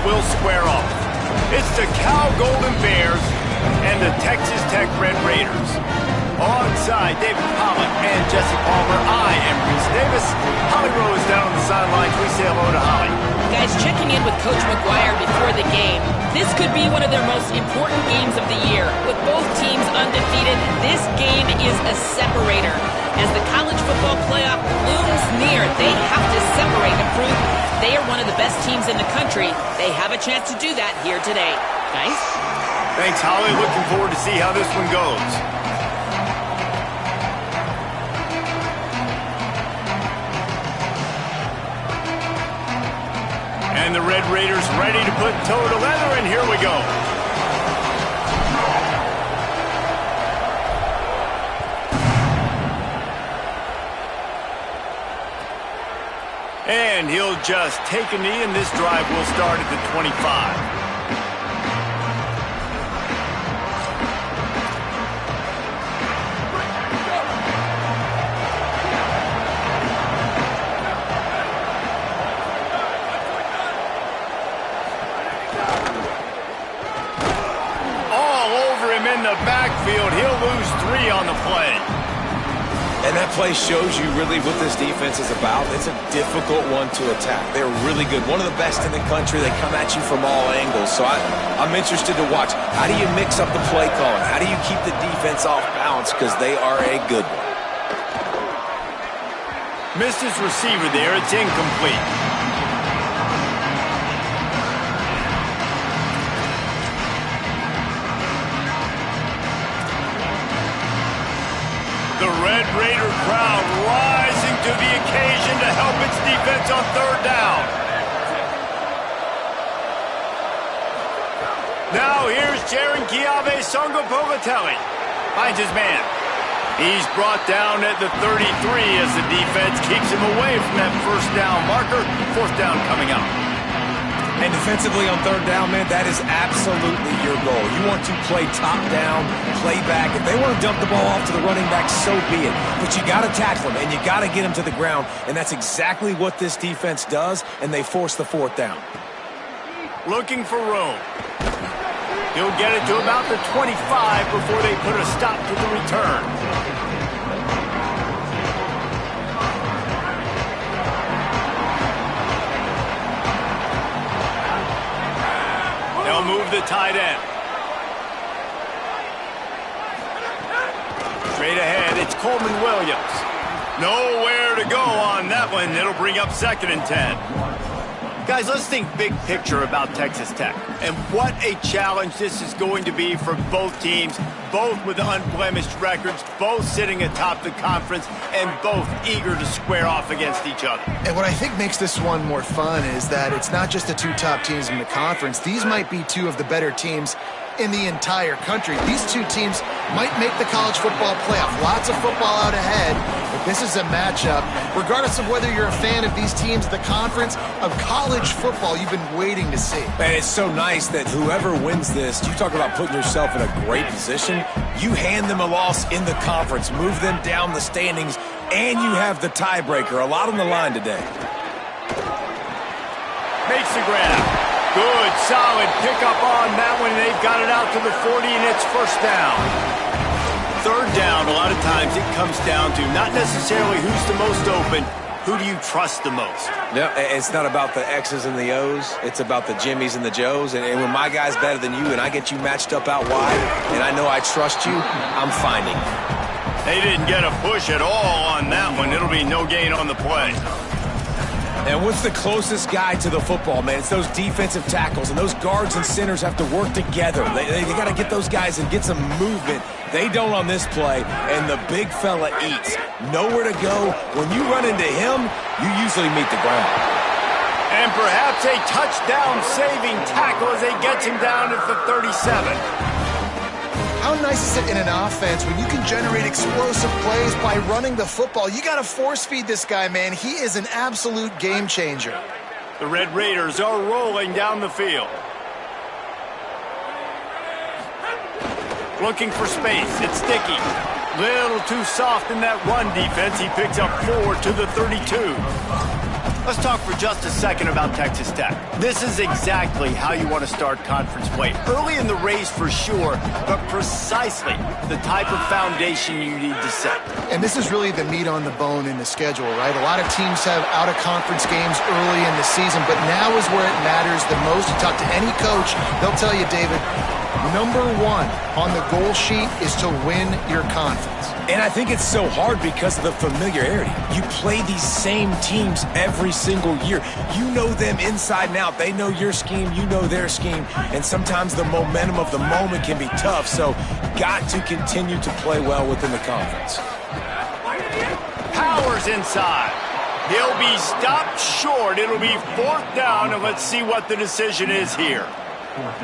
will square off. It's the Cal Golden Bears and the Texas Tech Red Raiders. Alongside David Pollock and Jesse Palmer, I am Reese Davis. Holly Rose down on the sidelines. We say hello to Holly. Guys, checking in with Coach McGuire before the game. This could be one of their most important games of the year. With both teams undefeated, this game is a separator. As the college football playoff looms near, they have to separate and prove they are one of the best teams in the country. They have a chance to do that here today. Guys? Thanks, Holly. Looking forward to see how this one goes. And the Red Raiders ready to put toe to leather, and here we go. And he'll just take a knee, and this drive will start at the 25. Backfield, he'll lose 3 on the play. And that play shows you really what this defense is about. It's a difficult one to attack. They're really good. One of the best in the country. They come at you from all angles. So I'm interested to watch. How do you mix up the play calling? How do you keep the defense off balance? Because they are a good one. Missed his receiver there. It's incomplete. The Red Raider crowd rising to the occasion to help its defense on 3rd down. Now here's Jaron Kiave Songo-Povatelli. Finds his man. He's brought down at the 33 as the defense keeps him away from that 1st down marker. 4th down coming up. And defensively on 3rd down, man, that is absolutely your goal. You want to play top down, play back. If they want to dump the ball off to the running back, so be it. But you got to tackle them, and you got to get them to the ground. And that's exactly what this defense does, and they force the 4th down. Looking for room. He'll get it to about the 25 before they put a stop to the return. They'll move the tight end. Straight ahead, it's Coleman Williams. Nowhere to go on that one. It'll bring up 2nd and 10. Guys, let's think big picture about Texas Tech. And what a challenge this is going to be for both teams, both with unblemished records, both sitting atop the conference, and both eager to square off against each other. And what I think makes this one more fun is that it's not just the 2 top teams in the conference. These might be 2 of the better teams in the entire country. These 2 teams might make the college football playoff. Lots of football out ahead, but this is a matchup, regardless of whether you're a fan of these teams, the conference, of college football you've been waiting to see. Man, it's so nice that whoever wins this, you talk about putting yourself in a great position, you hand them a loss in the conference, move them down the standings, and you have the tiebreaker. A lot on the line today. Makes the grab. Good, solid pickup on that one. They've got it out to the 40, and it's 1st down. 3rd down, a lot of times it comes down to not necessarily who's the most open, who do you trust the most? No, it's not about the X's and the O's. It's about the Jimmies and the Joes. And when my guy's better than you and I get you matched up out wide and I know I trust you, I'm finding. They didn't get a push at all on that one. It'll be no gain on the play. And what's the closest guy to the football, man? It's those defensive tackles, and those guards and centers have to work together. They got to get those guys and get some movement. They don't on this play, and the big fella eats. Nowhere to go. When you run into him, you usually meet the ground. And perhaps a touchdown-saving tackle as they get him down at the 37. How nice is it in an offense when you can generate explosive plays by running the football? You got to force feed this guy, man. He is an absolute game changer. The Red Raiders are rolling down the field. Looking for space. It's Sticky. Little too soft in that run defense. He picks up 4 to the 32. Let's talk for just a second about Texas Tech. This is exactly how you want to start conference play. Early in the race for sure, but precisely the type of foundation you need to set. And this is really the meat on the bone in the schedule, right? A lot of teams have out-of-conference games early in the season, but now is where it matters the most. You talk to any coach, they'll tell you, David, number one on the goal sheet is to win your conference. And I think it's so hard because of the familiarity. You play these same teams every single year. You know them inside and out. They know your scheme, you know their scheme, and sometimes the momentum of the moment can be tough, so got to continue to play well within the conference. Powers inside. He'll be stopped short. It'll be 4th down, and let's see what the decision is here.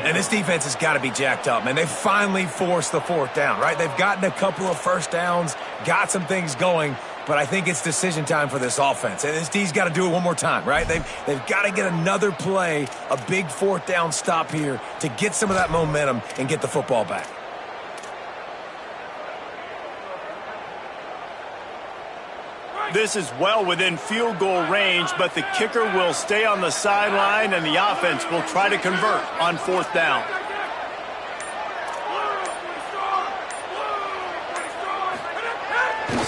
And this defense has got to be jacked up, man. They finally forced the 4th down, right? They've gotten a couple of first downs, got some things going, but I think it's decision time for this offense. And this D's got to do it one more time, right? They've got to get another play, a big 4th down stop here to get some of that momentum and get the football back. This is well within field goal range, but the kicker will stay on the sideline, and the offense will try to convert on 4th down.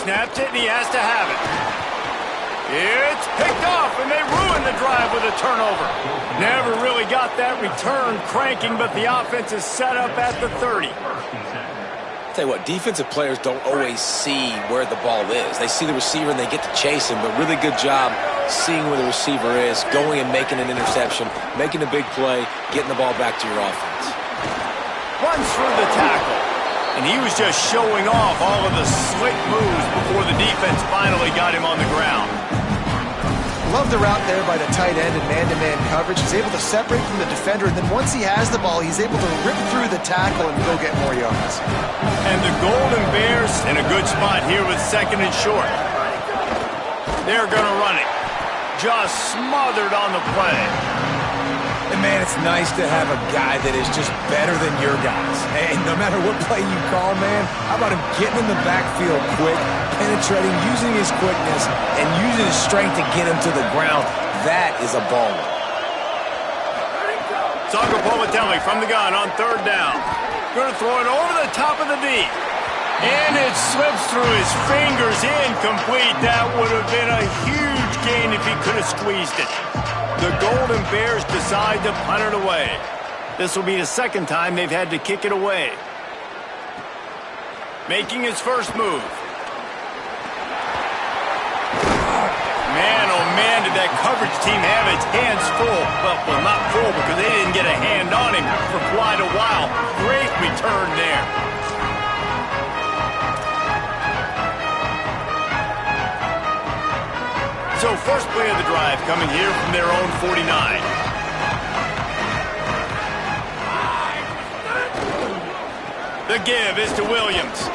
Snaps it, and he has to have it. It's picked off, and they ruin the drive with a turnover. Never really got that return cranking, but the offense is set up at the 30. Tell you what, defensive players don't always see where the ball is. They see the receiver and they get to chase him, but really good job seeing where the receiver is, going and making an interception, making a big play, getting the ball back to your offense. Runs through the tackle, and he was just showing off all of the slick moves before the defense finally got him on the ground. Love the route there by the tight end in man-to-man coverage. He's able to separate from the defender, and then once he has the ball, he's able to rip through the tackle and go get more yards. And the Golden Bears in a good spot here with 2nd and short. They're going to run it. Just smothered on the play. And, man, it's nice to have a guy that is just better than your guys. And no matter what play you call, man, how about him getting in the backfield quick, penetrating, using his quickness, and using his strength to get him to the ground? That is a baller. Sandro Politelli from the gun on 3rd down. Going to throw it over the top of the D. And it slips through his fingers, incomplete. That would have been a huge gain if he could have squeezed it. The Golden Bears decide to punt it away. This will be the 2nd time they've had to kick it away. Making his first move. Man, oh man, did that coverage team have its hands full. Well, not full because they didn't get a hand on him for quite a while. Great return there. So first play of the drive coming here from their own 49. The give is to Williams.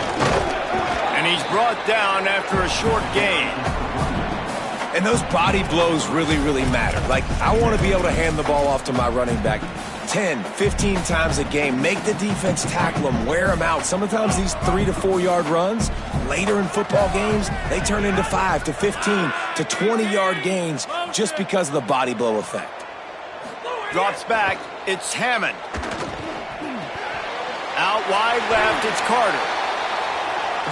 And he's brought down after a short gain. And those body blows really, really matter. Like, I want to be able to hand the ball off to my running back 10, 15 times a game. Make the defense tackle them, wear them out. Sometimes these 3 to 4 yard runs, later in football games, they turn into 5 to 15 to 20 yard gains just because of the body blow effect. Drops back. It's Hammond. Out wide left, it's Carter.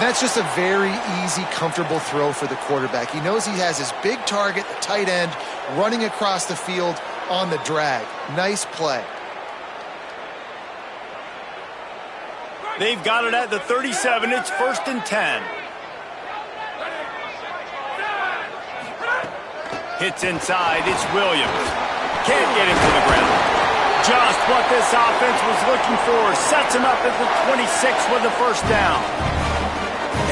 That's just a very easy, comfortable throw for the quarterback. He knows he has his big target, the tight end, running across the field on the drag. Nice play. They've got it at the 37. It's 1st and 10. Hits inside. It's Williams. Can't get him to the ground. Just what this offense was looking for. Sets him up at the 26 with the 1st down.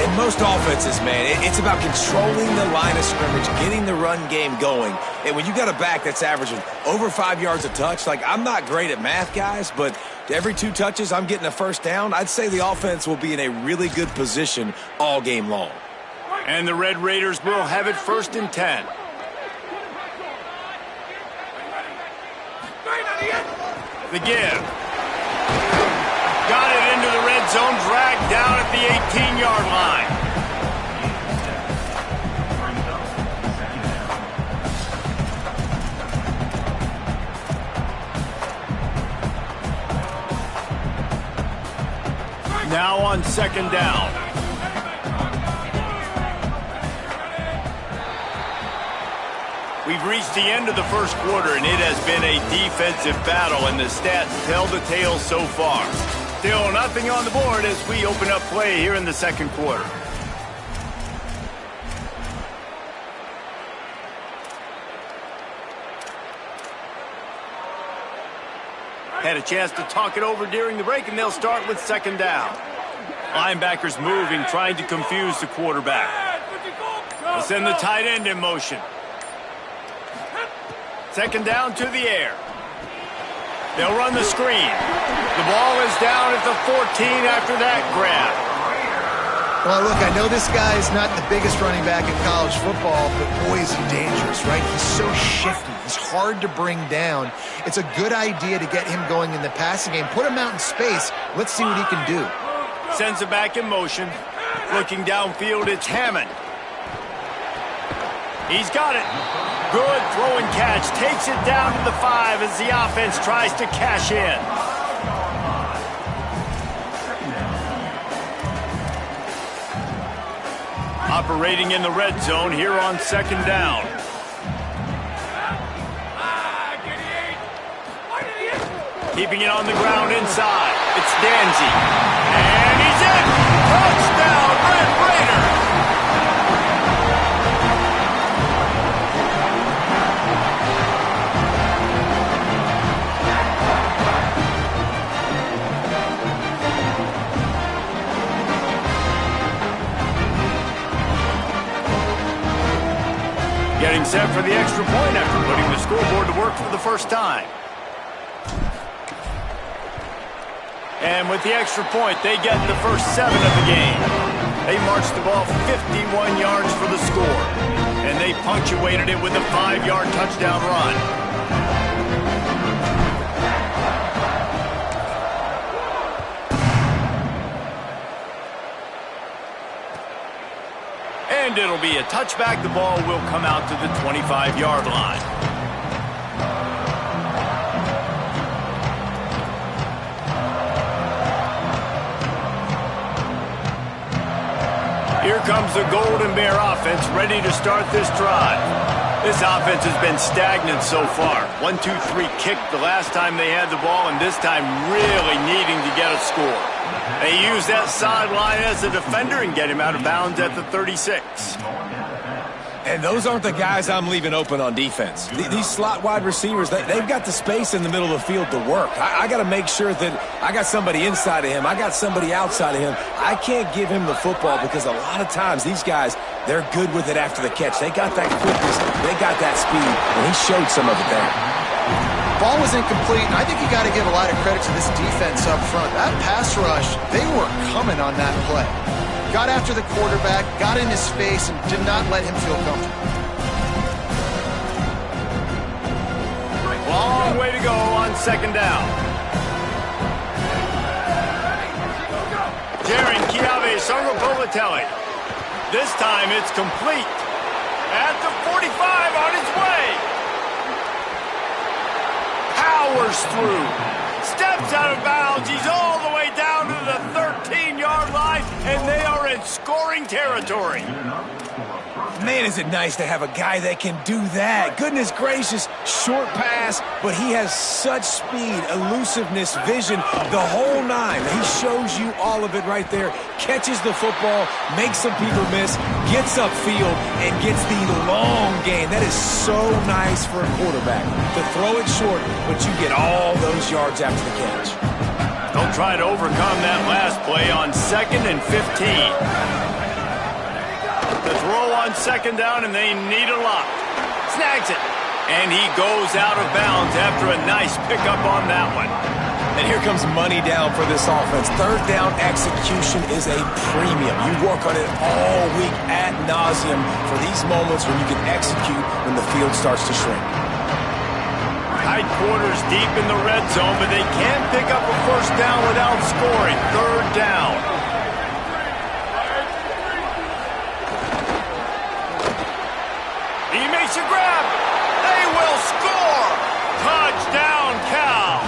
In most offenses, man, it's about controlling the line of scrimmage, getting the run game going. And when you got a back that's averaging over 5 yards a touch, like, I'm not great at math, guys, but every 2 touches I'm getting a 1st down, I'd say the offense will be in a really good position all game long. And the Red Raiders will have it 1st and 10. The give. Got it into the red zone, dragged down at the 18-yard line. Now on second down. We've reached the end of the first quarter, and it has been a defensive battle, and the stats tell the tale so far. Still nothing on the board as we open up play here in the second quarter. Had a chance to talk it over during the break, and they'll start with second down. Linebackers moving, trying to confuse the quarterback. They'll send the tight end in motion. Second down to the air. They'll run the screen. The ball is down at the 14 after that grab. Well, look, I know this guy is not the biggest running back in college football, but boy, is he dangerous, right? He's so shifty. He's hard to bring down. It's a good idea to get him going in the passing game. Put him out in space. Let's see what he can do. Sends it back in motion. Looking downfield, it's Hammond. He's got it. Good throw and catch. Takes it down to the 5 as the offense tries to cash in. Operating in the red zone here on second down. Keeping it on the ground inside. It's Danzy. And he's in. Touchdown, Red Raiders. Getting set for the extra point after putting the scoreboard to work for the first time. And with the extra point, they get the first 7 of the game. They marched the ball 51 yards for the score. And they punctuated it with a 5-yard touchdown run. And it'll be a touchback. The ball will come out to the 25-yard line. Here comes the Golden Bear offense, ready to start this drive. This offense has been stagnant so far. 1-2-3 kick the last time they had the ball, and this time really needing to get a score. They use that sideline as a defender and get him out of bounds at the 36. And those aren't the guys I'm leaving open on defense. These slot wide receivers, they've got the space in the middle of the field to work. I got to make sure that I got somebody inside of him. I got somebody outside of him. I can't give him the football because a lot of times these guys, they're good with it after the catch. They got that quickness. They got that speed, and he showed some of it there. Ball was incomplete, and I think you got to give a lot of credit to this defense up front. That pass rush, they were coming on that play. Got after the quarterback, got in his face, and did not let him feel comfortable. Long way to go on second down. Jaron Chiave Sangapolitelli. This time it's complete. At the 45 on his way. Powers through. Steps out of bounds. He's all the way down to the 13-yard line, and they are in scoring territory. Man, is it nice to have a guy that can do that. Goodness gracious, short pass, but he has such speed, elusiveness, vision, the whole 9. He shows you all of it right there. Catches the football, makes some people miss, gets upfield, and gets the long game. That is so nice for a quarterback to throw it short, but you get all those yards after the catch. They'll try to overcome that last play on 2nd and 15. The throw on second down, and they need a lot. Snags it. And he goes out of bounds after a nice pickup on that one. And here comes money down for this offense. Third down execution is a premium. You work on it all week ad nauseum for these moments when you can execute when the field starts to shrink. Tight quarters deep in the red zone, but they can't pick up a first down without scoring. Third down. He makes a grab. They will score. Touchdown, Cal.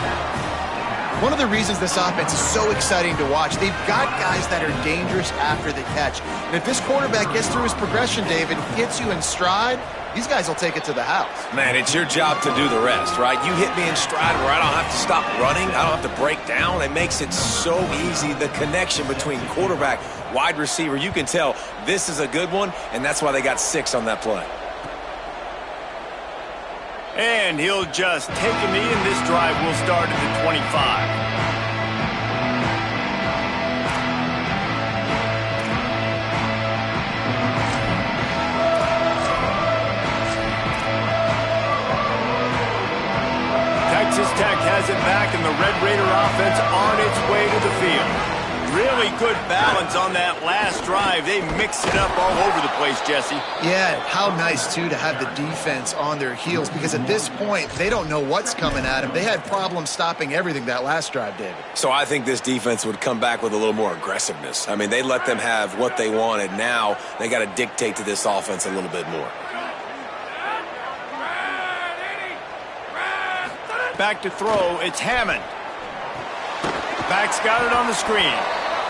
one of the reasons this offense is so exciting to watch. They've got guys that are dangerous after the catch. And if this quarterback gets through his progression, David, gets you in stride, these guys will take it to the house. Man, it's your job to do the rest, right? You hit me in stride where I don't have to stop running. I don't have to break down. It makes it so easy. The connection between quarterback, wide receiver, you can tell this is a good one, and that's why they got 6 on that play. And he'll just take a knee, and this drive will start at the 25. Texas Tech has it back, and the Red Raider offense on its way to the field. Really good balance on that last drive. They mixed it up all over the place, Jesse. Yeah, how nice, too, to have the defense on their heels, because at this point, they don't know what's coming at them. They had problems stopping everything that last drive, David. So I think this defense would come back with a little more aggressiveness. I mean, they let them have what they wanted. Now they got to dictate to this offense a little bit more. Back to throw, it's Hammond. Back's got it on the screen.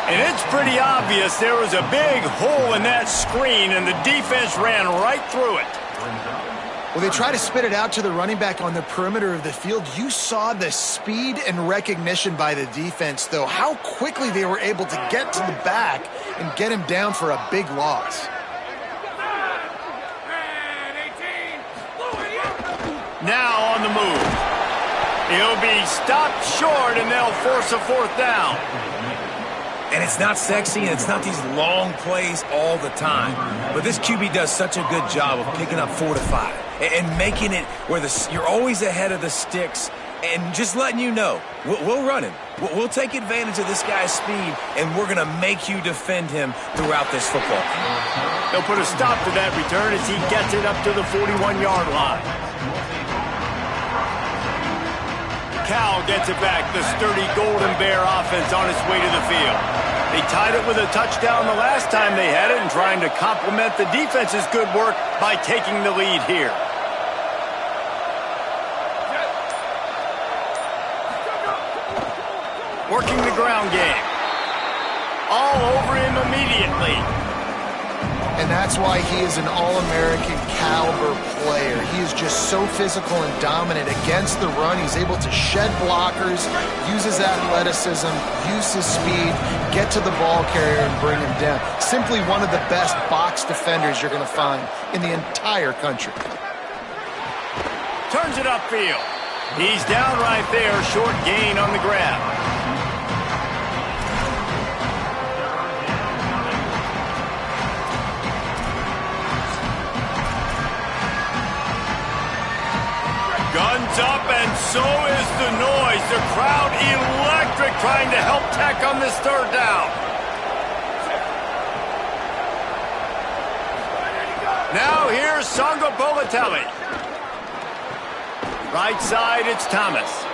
And it's pretty obvious there was a big hole in that screen, and the defense ran right through it. Well, they try to spit it out to the running back on the perimeter of the field. You saw the speed and recognition by the defense, though, how quickly they were able to get to the back and get him down for a big loss. Now on the move. He'll be stopped short, and they'll force a 4th down. And it's not sexy, and it's not these long plays all the time. But this QB does such a good job of picking up 4 to 5 and making it where you're always ahead of the sticks and just letting you know, we'll run him. We'll take advantage of this guy's speed, and we're going to make you defend him throughout this football. They'll put a stop to that return as he gets it up to the 41-yard line. Cal gets it back. The sturdy Golden Bear offense on its way to the field. They tied it with a touchdown the last time they had it and trying to complement the defense's good work by taking the lead here. Working the ground game. All over him immediately. And that's why he is an All-American caliber player. He is just so physical and dominant against the run. He's able to shed blockers, use his athleticism, use his speed, get to the ball carrier and bring him down. Simply one of the best box defenders you're going to find in the entire country. Turns it upfield. He's down right there, short gain on the grab. Guns up, and so is the noise. The crowd electric, trying to help Tech on this 3rd down. Now here's Songo Bolatelli. Right side, it's Thomas.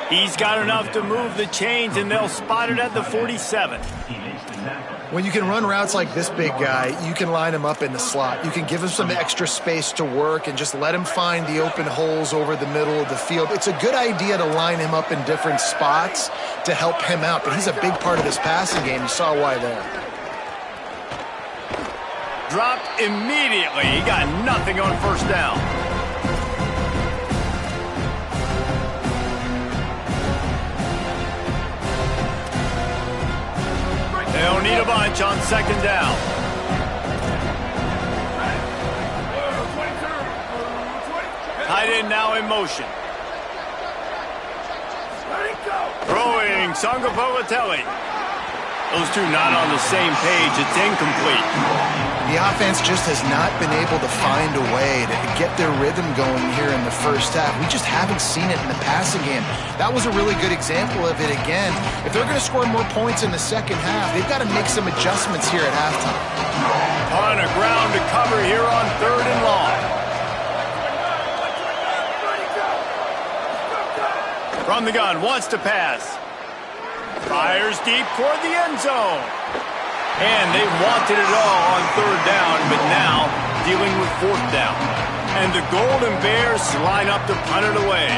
He's got enough to move the chains, and they'll spot it at the 47. When you can run routes like this big guy, you can line him up in the slot. You can give him some extra space to work and just let him find the open holes over the middle of the field. It's a good idea to line him up in different spots to help him out, but he's a big part of this passing game. You saw why there. Dropped immediately. He got nothing on 1st down. They'll need a bunch on 2nd down. Tight end now in motion. Throwing Songo Bolatelli. Those two not on the same page. It's incomplete. The offense just has not been able to find a way to get their rhythm going here in the 1st half. We just haven't seen it in the passing game. That was a really good example of it again. If they're going to score more points in the 2nd half, they've got to make some adjustments here at halftime. On a ground to cover here on 3rd and long. From the gun, wants to pass. Fires deep toward the end zone. And they wanted it all on 3rd down, but now dealing with 4th down. And the Golden Bears line up to punt it away.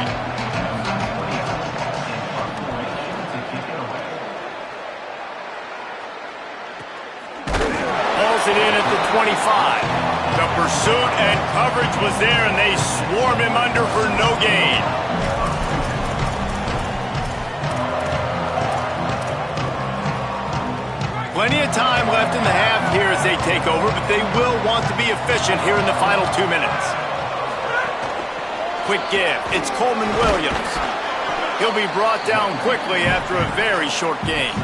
The pursuit and coverage was there, and they swarm him under for no gain. Plenty of time left in the half here as they take over, but they will want to be efficient here in the final 2 minutes. Quick give. It's Coleman Williams. He'll be brought down quickly after a very short game.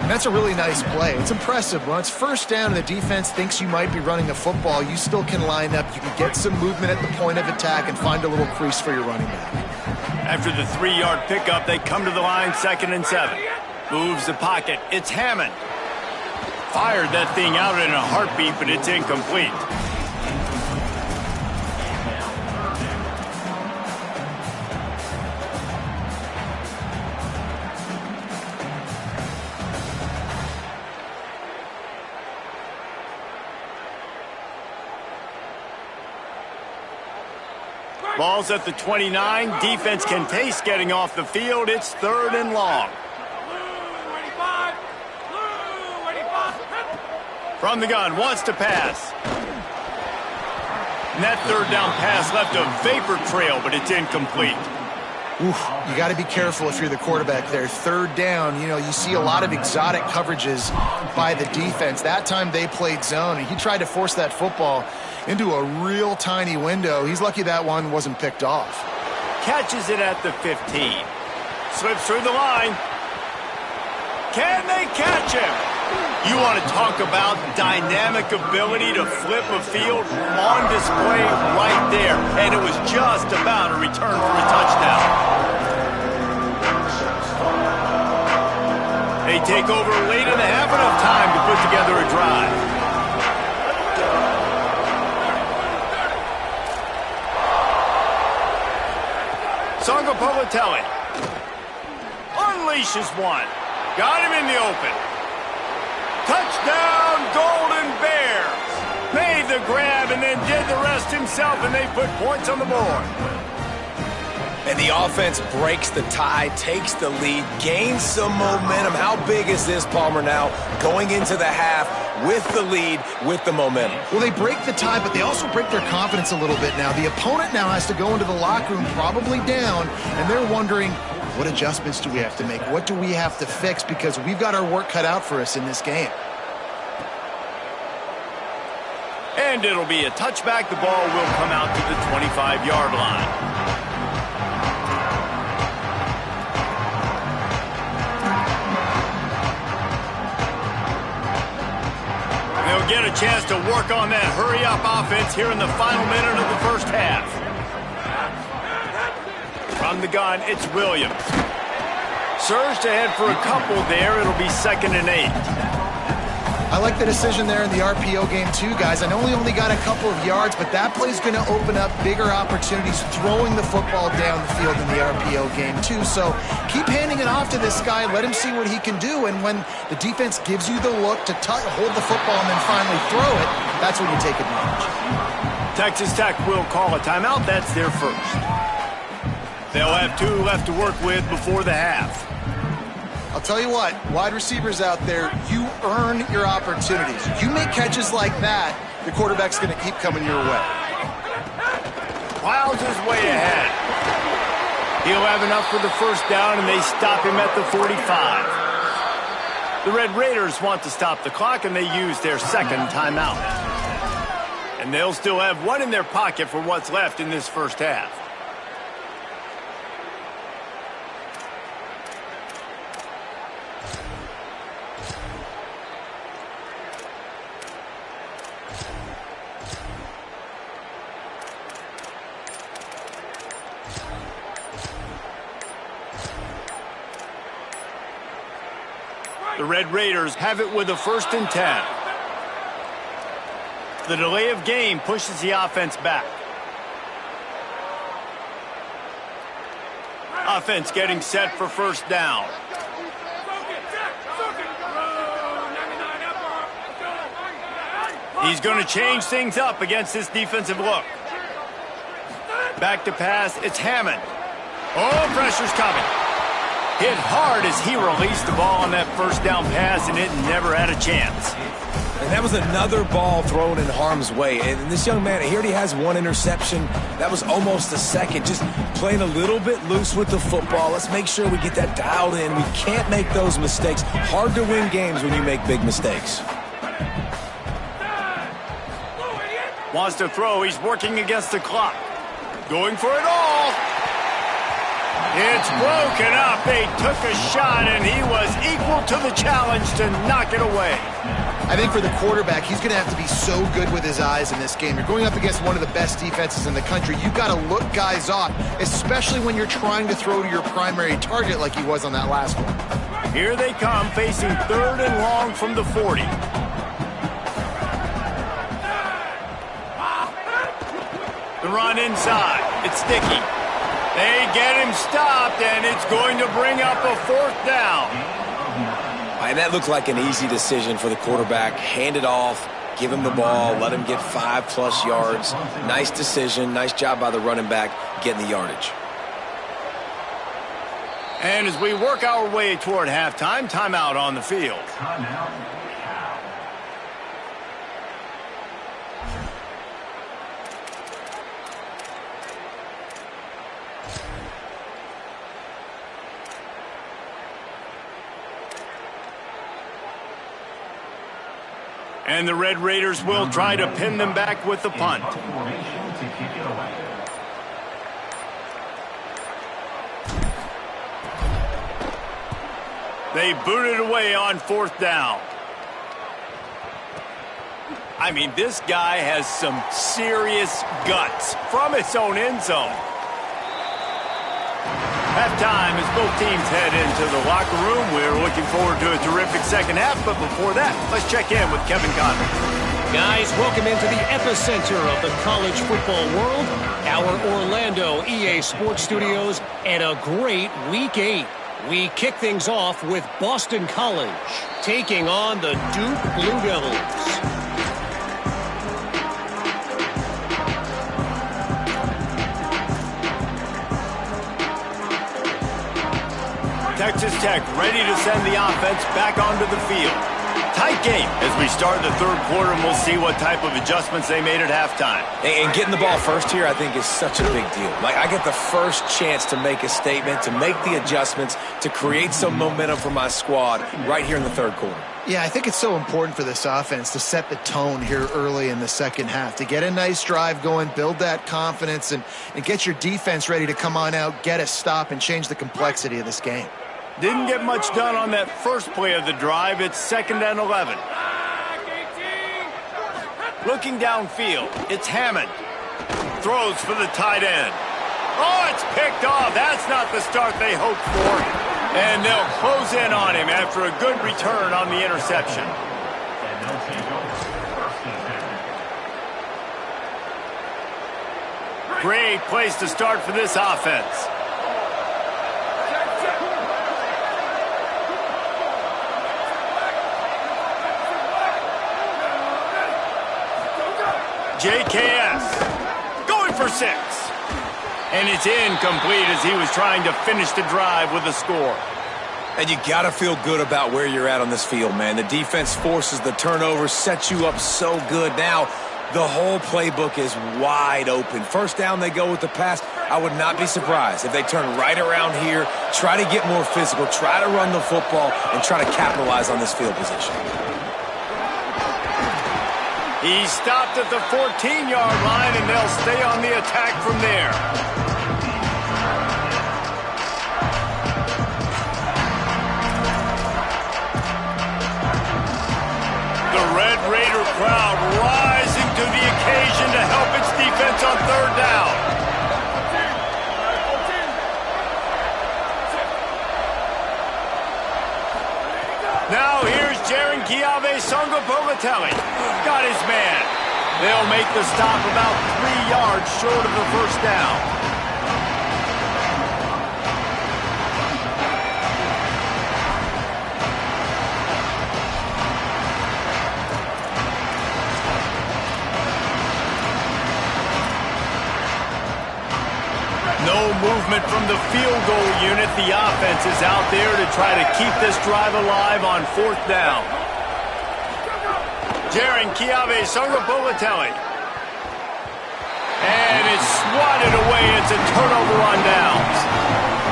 And that's a really nice play. It's impressive. When it's first down and the defense thinks you might be running the football, you still can line up. You can get some movement at the point of attack and find a little crease for your running back. After the 3-yard pickup, they come to the line, 2nd and 7. Moves the pocket. It's Hammond. Fired that thing out in a heartbeat, but it's incomplete. Ball's at the 29. Defense can taste getting off the field. It's 3rd and long. From the gun, wants to pass. And that 3rd down pass left a vapor trail, but it's incomplete. Oof, you got to be careful if you're the quarterback there. 3rd down, you see a lot of exotic coverages by the defense. That time they played zone, and he tried to force that football into a real tiny window. He's lucky that one wasn't picked off. Catches it at the 15. Slips through the line. Can they catch him? You want to talk about dynamic ability to flip a field on display right there. And it was just about a return for a touchdown. They take over late in the half, enough time to put together a drive. Sangapolatelli unleashes one. Got him in the open. Touchdown, Golden Bears. Made the grab and then did the rest himself, and they put points on the board. And the offense breaks the tie, takes the lead, gains some momentum. How big is this, Palmer, now going into the half with the lead, with the momentum? Well, they break the tie, but they also break their confidence a little bit now. The opponent now has to go into the locker room probably down, and they're wondering, what adjustments do we have to make? What do we have to fix? Because we've got our work cut out for us in this game. And it'll be a touchback. The ball will come out to the 25-yard line. They'll get a chance to work on that hurry-up offense here in the final minute of the first half. From the gun, it's Williams. Surged ahead for a couple there. It'll be 2nd and 8. I like the decision there in the RPO game too, guys. I know he only got a couple of yards, but that play's going to open up bigger opportunities throwing the football down the field in the RPO game too. So keep handing it off to this guy. Let him see what he can do. And when the defense gives you the look to hold the football and then finally throw it, that's when you take advantage. Texas Tech will call a timeout. That's their first. They'll have 2 left to work with before the half. I'll tell you what, wide receivers out there, you earn your opportunities. You make catches like that, the quarterback's going to keep coming your way. Plows his way ahead. He'll have enough for the first down, and they stop him at the 45. The Red Raiders want to stop the clock, and they use their 2nd timeout. And they'll still have 1 in their pocket for what's left in this first half. The Red Raiders have it with a 1st and 10. The delay of game pushes the offense back. Offense getting set for first down. He's going to change things up against this defensive look. Back to pass, it's Hammond. Oh, pressure's coming. Hit hard as he released the ball on that first down pass, and it never had a chance. And that was another ball thrown in harm's way. And this young man, he already has one interception. That was almost a second. Just playing a little bit loose with the football. Let's make sure we get that dialed in. We can't make those mistakes. Hard to win games when you make big mistakes. Wants to throw. He's working against the clock. Going for it all. It's broken up. They took a shot, and he was equal to the challenge to knock it away. I think for the quarterback, he's going to have to be so good with his eyes in this game. You're going up against one of the best defenses in the country. You've got to look guys off, especially when you're trying to throw to your primary target like he was on that last one. Here they come, facing 3rd and long from the 40. The run inside. It's sticky. They get him stopped, and it's going to bring up a 4th down. And that looked like an easy decision for the quarterback. Hand it off, give him the ball, let him get 5+ yards. Nice decision. Nice job by the running back getting the yardage. And as we work our way toward halftime, timeout on the field. And the Red Raiders will try to pin them back with the punt. They boot it away on 4th down. I mean, this guy has some serious guts from his own end zone. Halftime as both teams head into the locker room. We're looking forward to a terrific second half, but before that, let's check in with Kevin Conley. Guys, welcome into the epicenter of the college football world, our Orlando EA Sports Studios, and a great Week 8. We kick things off with Boston College taking on the Duke Blue Devils. Texas Tech ready to send the offense back onto the field. Tight game as we start the 3rd quarter, and we'll see what type of adjustments they made at halftime. And getting the ball first here, I think, is such a big deal. Like, I get the first chance to make a statement, to make the adjustments, to create some momentum for my squad right here in the 3rd quarter. Yeah, I think it's so important for this offense to set the tone here early in the second half, to get a nice drive going, build that confidence, and get your defense ready to come on out, get a stop, and change the complexity of this game. Didn't get much done on that first play of the drive. It's 2nd and 11. Looking downfield, it's Hammond. Throws for the tight end. Oh, it's picked off. That's not the start they hoped for. And they'll close in on him after a good return on the interception. Great place to start for this offense. JKS going for 6. And it's incomplete as he was trying to finish the drive with a score. And you got to feel good about where you're at on this field, man. The defense forces the turnover, sets you up so good. Now, the whole playbook is wide open. First down, they go with the pass. I would not be surprised if they turn right around here, try to get more physical, try to run the football, and try to capitalize on this field position. He stopped at the 14-yard line, and they'll stay on the attack from there. The Red Raider crowd rising to the occasion to help its defense on 3rd down. Now here's Jaron Kiave Songo'Polatelli. Got his man. They'll make the stop about 3 yards short of the first down. No movement from the field goal unit. The offense is out there to try to keep this drive alive on 4th down. Jaron Chiave Sungapolatelli. And it's swatted away. It's a turnover on downs.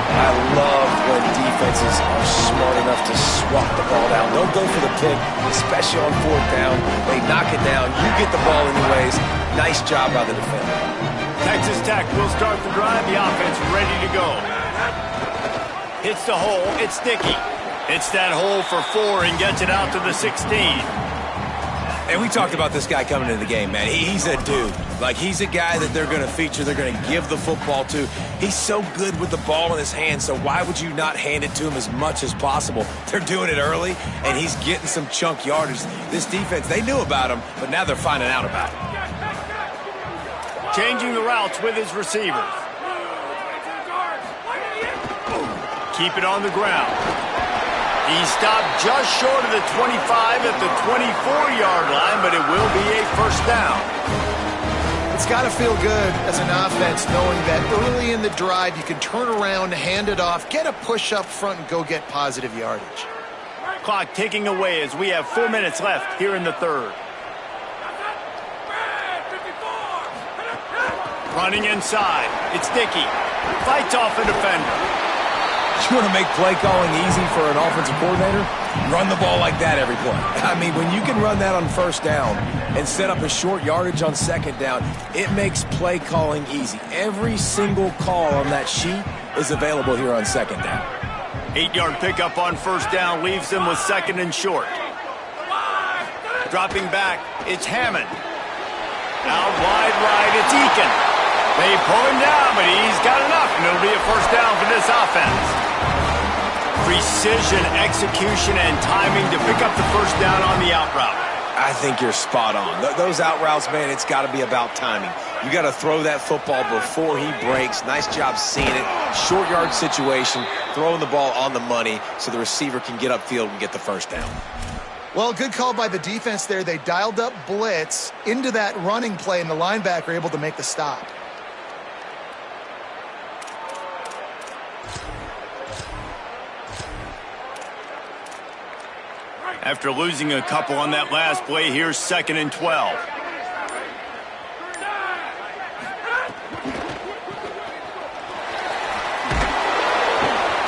I love when defenses are smart enough to swat the ball down. Don't go for the pick, especially on 4th down. They knock it down. You get the ball anyways. Nice job by the defender. Texas Tech will start the drive. The offense ready to go. Hits the hole. It's Dickey. Hits that hole for 4 and gets it out to the 16. And we talked about this guy coming into the game, man. He's a dude. Like, he's a guy that they're going to feature, they're going to give the football to. He's so good with the ball in his hand, so why would you not hand it to him as much as possible? They're doing it early, and he's getting some chunk yardage. This defense, they knew about him, but now they're finding out about him. Changing the routes with his receivers. Keep it on the ground. He stopped just short of the 25 at the 24-yard line, but it will be a first down. It's got to feel good as an offense knowing that early in the drive you can turn around, hand it off, get a push up front, and go get positive yardage. Clock ticking away as we have 4 minutes left here in the third. Running inside. It's Dickey. Fights off a defender. You want to make play calling easy for an offensive coordinator? Run the ball like that every play. I mean, when you can run that on 1st down and set up a short yardage on 2nd down, it makes play calling easy. Every single call on that sheet is available here on 2nd down. 8-yard pickup on 1st down leaves them with 2nd and short. Dropping back, it's Hammond. Out wide right, it's Eakin. They pull him down, but he's got enough, and it'll be a first down for this offense. Precision, execution, and timing to pick up the first down on the out route. I think you're spot on. Those out routes, man, it's got to be about timing. You got to throw that football before he breaks. Nice job seeing it. Short yard situation, throwing the ball on the money so the receiver can get upfield and get the first down. Well, good call by the defense there. They dialed up blitz into that running play, and the linebacker able to make the stop. After losing a couple on that last play, here's 2nd and 12.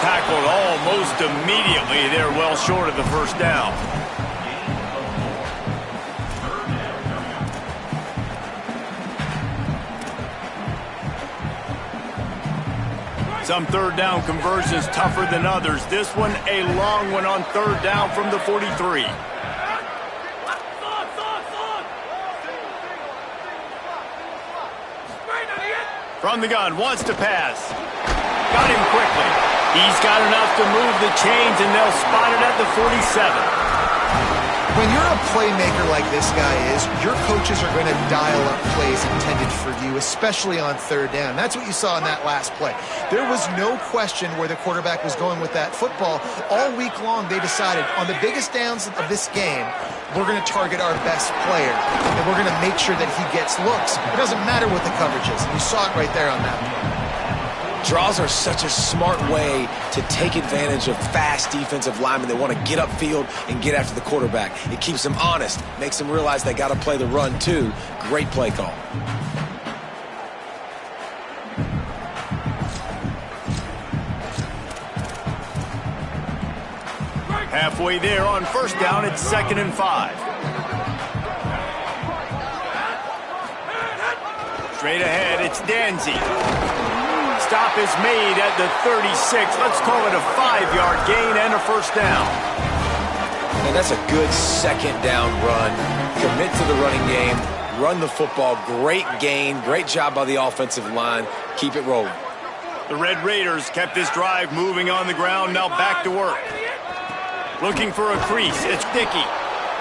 Tackled almost immediately. They're well short of the first down. Some 3rd down conversions tougher than others. This one a long one on 3rd down from the 43. From the gun, wants to pass. Got him quickly. He's got enough to move the chains, and they'll spot it at the 47. When you're a playmaker like this guy is, your coaches are going to dial up plays intended for you, especially on 3rd down. That's what you saw in that last play. There was no question where the quarterback was going with that football. All week long, they decided on the biggest downs of this game, we're going to target our best player, and we're going to make sure that he gets looks. It doesn't matter what the coverage is. You saw it right there on that play. Draws are such a smart way to take advantage of fast defensive linemen that want to get upfield and get after the quarterback. It keeps them honest, makes them realize they got to play the run too. Great play call. Halfway there on 1st down, it's 2nd and 5. Straight ahead, it's Danzy. Stop is made at the 36. Let's call it a 5-yard gain and a first down. And that's a good 2nd down run. Commit to the running game. Run the football. Great gain. Great job by the offensive line. Keep it rolling. The Red Raiders kept this drive moving on the ground. Now back to work. Looking for a crease. It's Dickey.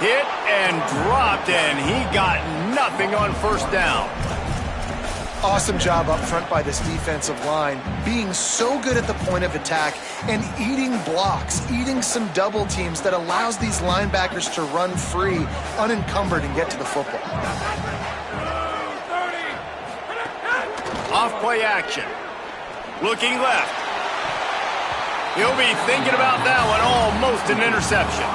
Hit and dropped, and he got nothing on first down. Awesome job up front by this defensive line, being so good at the point of attack and eating blocks, eating some double teams that allows these linebackers to run free, unencumbered, and get to the football. Off play action. Looking left. He'll be thinking about that one. Almost an interception.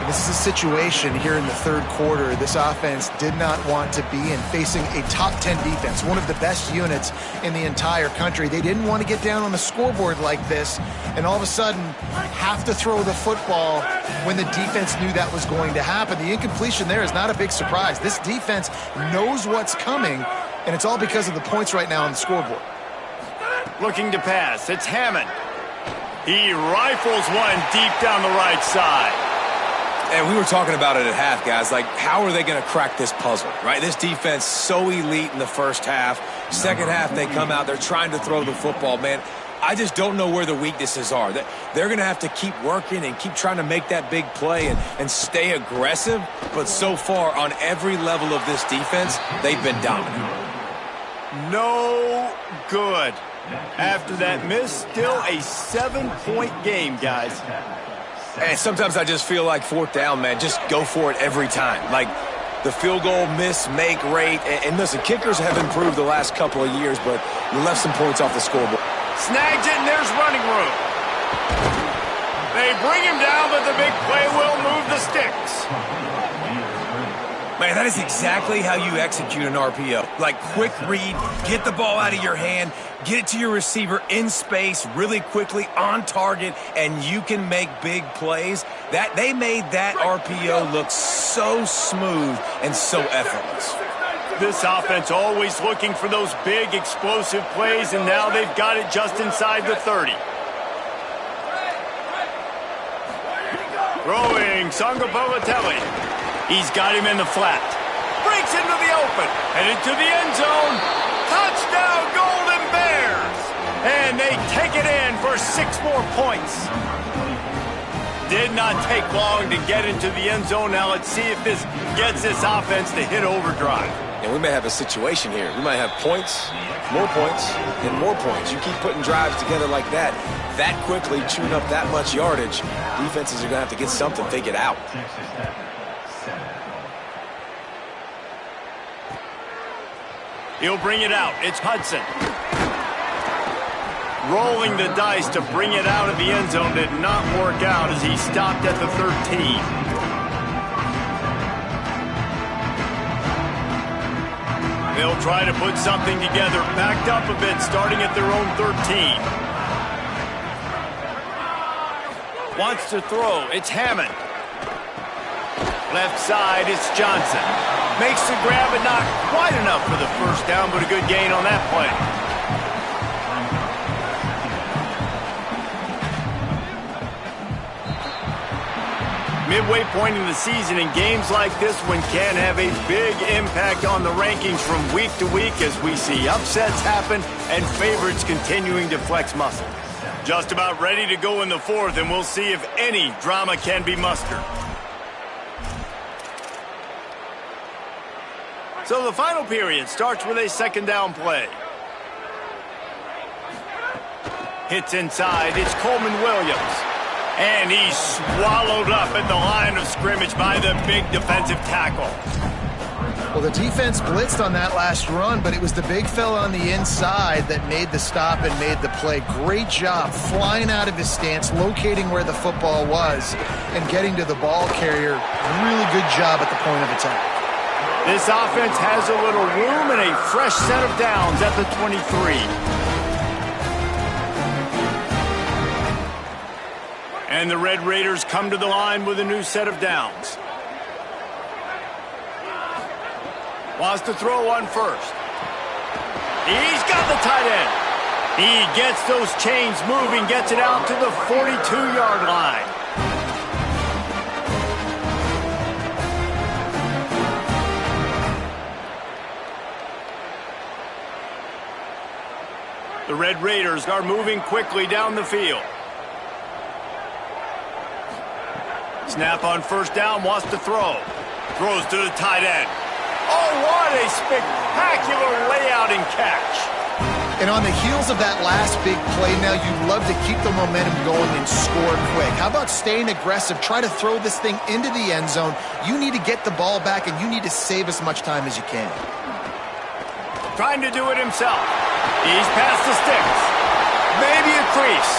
This is a situation here in the third quarter this offense did not want to be in, facing a top 10 defense, one of the best units in the entire country. They didn't want to get down on the scoreboard like this and all of a sudden have to throw the football when the defense knew that was going to happen. The incompletion there is not a big surprise. This defense knows what's coming, and it's all because of the points right now on the scoreboard. Looking to pass. It's Hammond. He rifles one deep down the right side. And we were talking about it at half, guys. Like, how are they going to crack this puzzle, right? This defense so elite in the first half. Second half, they come out. They're trying to throw the football, man. I just don't know where the weaknesses are. They're going to have to keep working and keep trying to make that big play and stay aggressive. But so far, on every level of this defense, they've been dominant. No good. After that miss, still a 7-point game, guys. And sometimes I just feel like fourth down, man, just go for it every time. Like the field goal miss, make rate. And listen, kickers have improved the last couple of years, but you left some points off the scoreboard. Snags it, and there's running room. They bring him down, but the big play will move the sticks. Man, that is exactly how you execute an RPO. Like, quick read, get the ball out of your hand, get it to your receiver in space really quickly, on target, and you can make big plays. They made that RPO look so smooth and so effortless. This offense always looking for those big, explosive plays, and now they've got it just inside the 30. Throwing Songa Balotelli. He's got him in the flat. Breaks into the open. Headed to the end zone. Touchdown, Golden Bears. And they take it in for 6 more points. Did not take long to get into the end zone. Now let's see if this gets this offense to hit overdrive. And we may have a situation here. We might have points, and more points. You keep putting drives together like that quickly, chewing up that much yardage, defenses are going to have to get something figured out. He'll bring it out. It's Hudson. Rolling the dice to bring it out of the end zone did not work out as he stopped at the 13. They'll try to put something together, backed up a bit, starting at their own 13. Wants to throw. It's Hammond. Left side, it's Johnson. Makes the grab, but not quite enough for the first down, but a good gain on that play. Midway point in the season, and games like this one can have a big impact on the rankings from week to week as we see upsets happen and favorites continuing to flex muscle. Just about ready to go in the fourth, and we'll see if any drama can be mustered. So the final period starts with a second down play. Hits inside, it's Coleman Williams. And he's swallowed up at the line of scrimmage by the big defensive tackle. Well, the defense blitzed on that last run, but it was the big fella on the inside that made the stop and made the play. Great job flying out of his stance, locating where the football was, and getting to the ball carrier. Really good job at the point of attack. This offense has a little room and a fresh set of downs at the 23. And the Red Raiders come to the line with a new set of downs. Wants to throw one first. He's got the tight end. He gets those chains moving, gets it out to the 42-yard line. The Red Raiders are moving quickly down the field. Snap on first down, wants to throw. Throws to the tight end. Oh, what a spectacular layout and catch. And on the heels of that last big play now, you'd love to keep the momentum going and score quick. How about staying aggressive? Try to throw this thing into the end zone. You need to get the ball back, and you need to save as much time as you can. Trying to do it himself. He's past the sticks. Maybe a crease.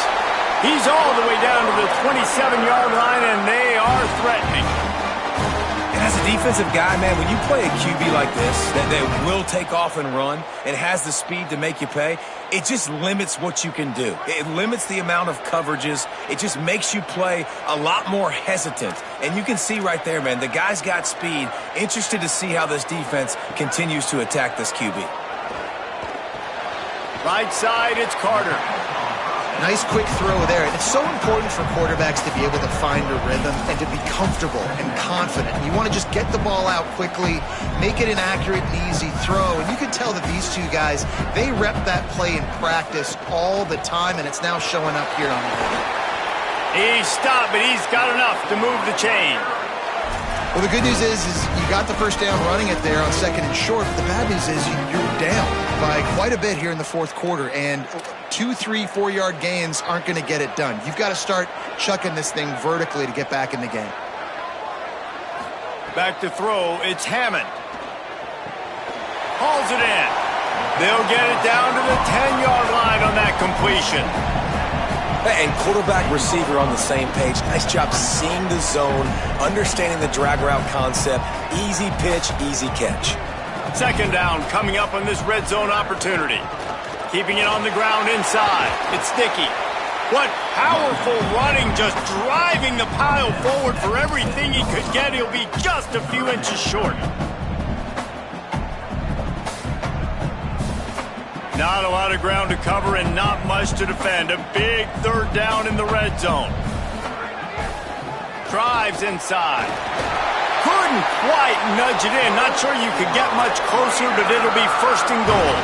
He's all the way down to the 27-yard line, and they are threatening. And as a defensive guy, man, when you play a QB like this, that will take off and run and has the speed to make you pay, it just limits what you can do. It limits the amount of coverages. It just makes you play a lot more hesitant. And you can see right there, man, the guy's got speed. Interested to see how this defense continues to attack this QB. Right side, it's Carter. Nice quick throw there. It's so important for quarterbacks to be able to find a rhythm and to be comfortable and confident. You want to just get the ball out quickly, make it an accurate and easy throw. And you can tell that these two guys, they rep that play in practice all the time, and it's now showing up here on the field. He's stopped, but he's got enough to move the chain. Well, the good news is you got the first down running it there on 2nd and short, but the bad news is you're down by quite a bit here in the 4th quarter, and 2, 3, 4-yard gains aren't going to get it done. You've got to start chucking this thing vertically to get back in the game. Back to throw, it's Hammond. Hauls it in. They'll get it down to the 10-yard line on that completion. And quarterback, receiver on the same page. Nice job seeing the zone, understanding the drag route concept. Easy pitch, easy catch. 2nd down coming up on this red zone opportunity. Keeping it on the ground inside. It's Dickey. What powerful running, just driving the pile forward for everything he could get. He'll be just a few inches short. Not a lot of ground to cover and not much to defend. A big 3rd down in the red zone. Drives inside. Couldn't quite nudge it in. Not sure you could get much closer, but it'll be 1st and goal.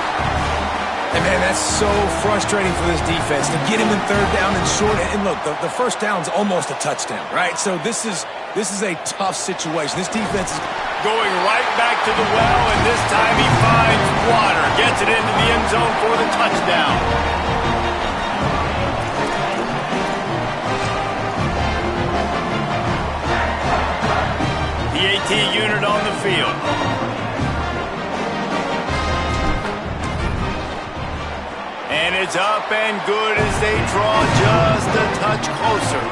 And, man, that's so frustrating for this defense to get him in 3rd down and short. And look, the 1st down's almost a touchdown, right? So this is a tough situation. This defense is going right back to the well, and this time he finds water. Gets it into the end zone for the touchdown. The AT unit on the field. And it's up and good as they draw just a touch closer.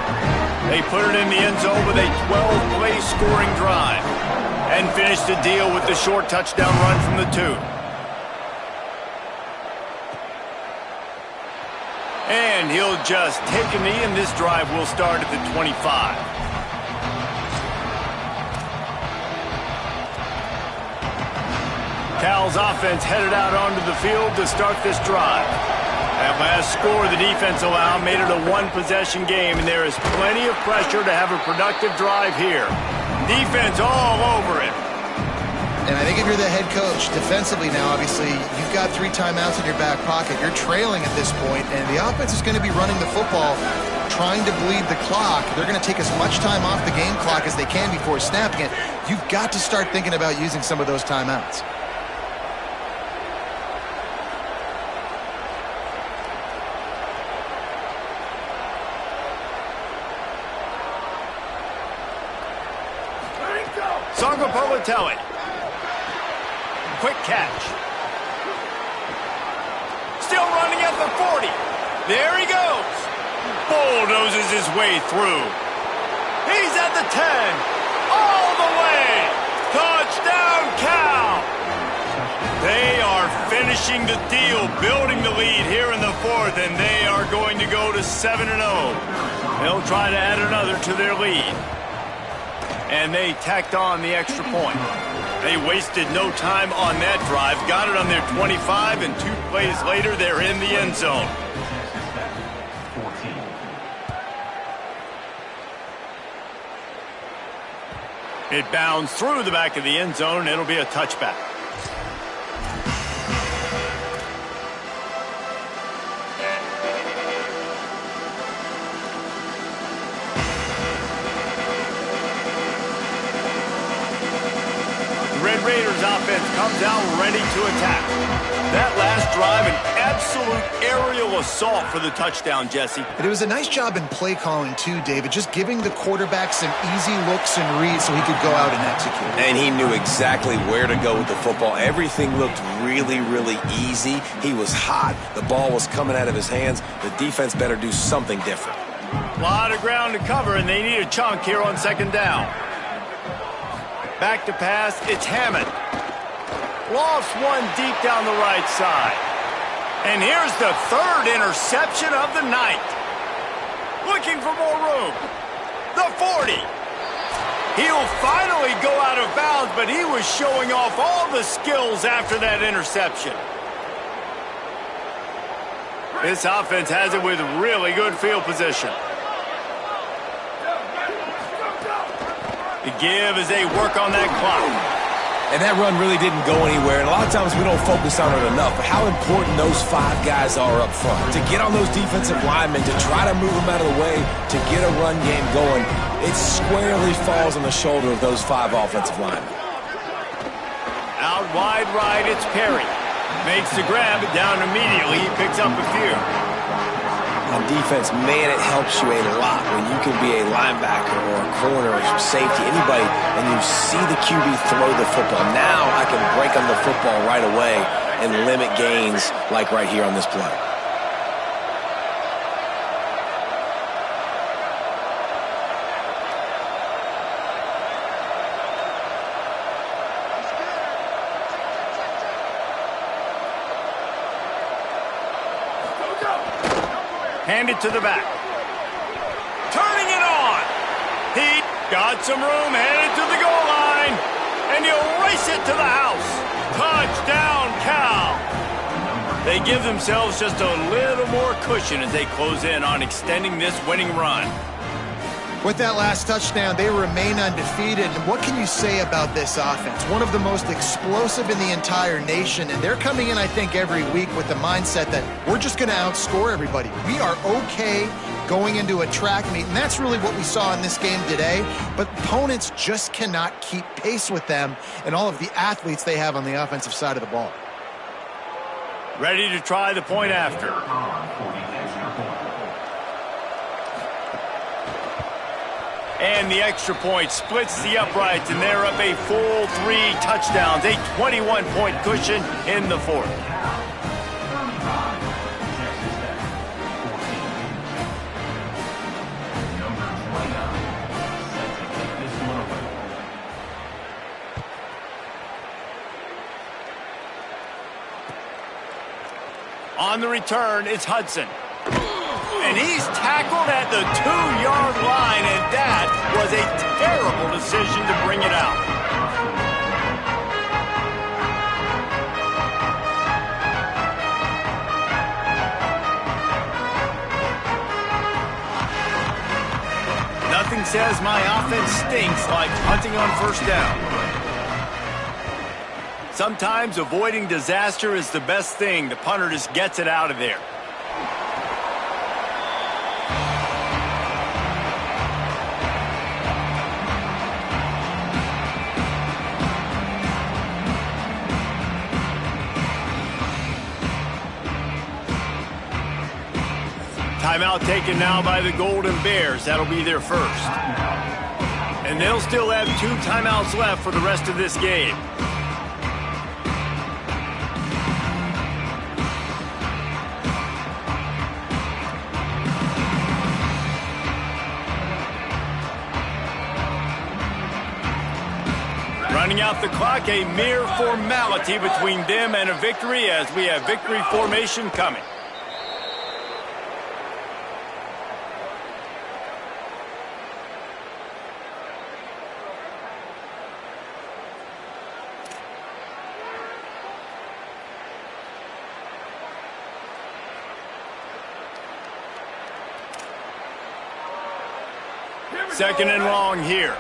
They put it in the end zone with a 12-play scoring drive and finish the deal with the short touchdown run from the 2. And he'll just take a knee, and this drive will start at the 25. Cal's offense headed out onto the field to start this drive. That last score the defense allowed made it a one-possession game, and there is plenty of pressure to have a productive drive here. Defense all over it. And I think if you're the head coach, defensively now, obviously, you've got 3 timeouts in your back pocket. You're trailing at this point, and the offense is going to be running the football, trying to bleed the clock. They're going to take as much time off the game clock as they can before snapping it. You've got to start thinking about using some of those timeouts. Sagapolatelli. Quick catch. Still running at the 40. There he goes. Bulldozes his way through. He's at the 10. All the way. Touchdown, Cal. They are finishing the deal, building the lead here in the 4th, and they are going to go to 7-0. They'll try to add another to their lead. And they tacked on the extra point. They wasted no time on that drive. Got it on their 25, and 2 plays later, they're in the end zone. It bounds through the back of the end zone, and it'll be a touchback. Red Raiders offense comes out ready to attack. That last drive, an absolute aerial assault for the touchdown, Jesse. But it was a nice job in play calling too, David, just giving the quarterback some easy looks and reads so he could go out and execute. And he knew exactly where to go with the football. Everything looked really, really easy. He was hot. The ball was coming out of his hands. The defense better do something different. A lot of ground to cover, and they need a chunk here on second down. Back to pass, it's Hammond. Lost one deep down the right side. And here's the third interception of the night. Looking for more room. The 40. He'll finally go out of bounds, but he was showing off all the skills after that interception. This offense has it with really good field position. The give as they work on that clock. And that run really didn't go anywhere, and a lot of times we don't focus on it enough, but how important those 5 guys are up front. To get on those defensive linemen, to try to move them out of the way, to get a run game going, it squarely falls on the shoulder of those 5 offensive linemen. Out wide right, it's Perry. Makes the grab, but down immediately, he picks up a few. On defense, man, it helps you a lot when you can be a linebacker or a corner or safety, anybody, and you see the QB throw the football. Now I can break on the football right away and limit gains like right here on this play. Hand it to the back. Turning it on. He got some room, headed to the goal line. And he'll race it to the house. Touchdown, Cal. They give themselves just a little more cushion as they close in on extending this winning run. With that last touchdown, they remain undefeated. And what can you say about this offense? One of the most explosive in the entire nation. And they're coming in, I think, every week with the mindset that we're just going to outscore everybody. We are okay going into a track meet. And that's really what we saw in this game today. But opponents just cannot keep pace with them and all of the athletes they have on the offensive side of the ball. Ready to try the point after. And the extra point splits the uprights, and they're up a full 3 touchdowns, a 21-point cushion in the 4th. On the return, it's Hudson. And he's tackled at the 2-yard line, and that was a terrible decision to bring it out. Nothing says my offense stinks like hunting on first down. Sometimes avoiding disaster is the best thing. The punter just gets it out of there. Timeout taken now by the Golden Bears. That'll be their first. And they'll still have 2 timeouts left for the rest of this game. Running out the clock, a mere formality between them and a victory as we have victory formation coming. Second and long here.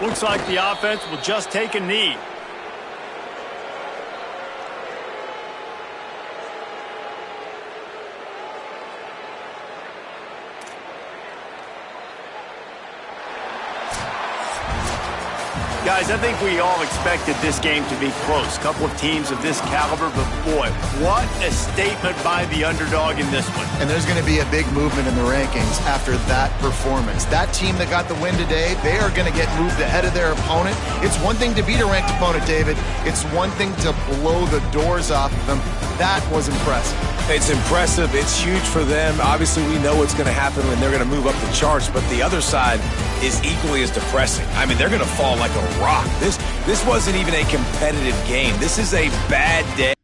Looks like the offense will just take a knee. Guys, I think we all expected this game to be close. Couple of teams of this caliber, but boy, what a statement by the underdog in this one. And there's going to be a big movement in the rankings after that performance. That team that got the win today, they are going to get moved ahead of their opponent. It's one thing to beat a ranked opponent, David. It's one thing to blow the doors off of them. That was impressive. It's impressive. It's huge for them. Obviously, we know what's going to happen when they're going to move up the charts, but the other side is equally as depressing. I mean, they're going to fall like a rock. This wasn't even a competitive game. This is a bad day.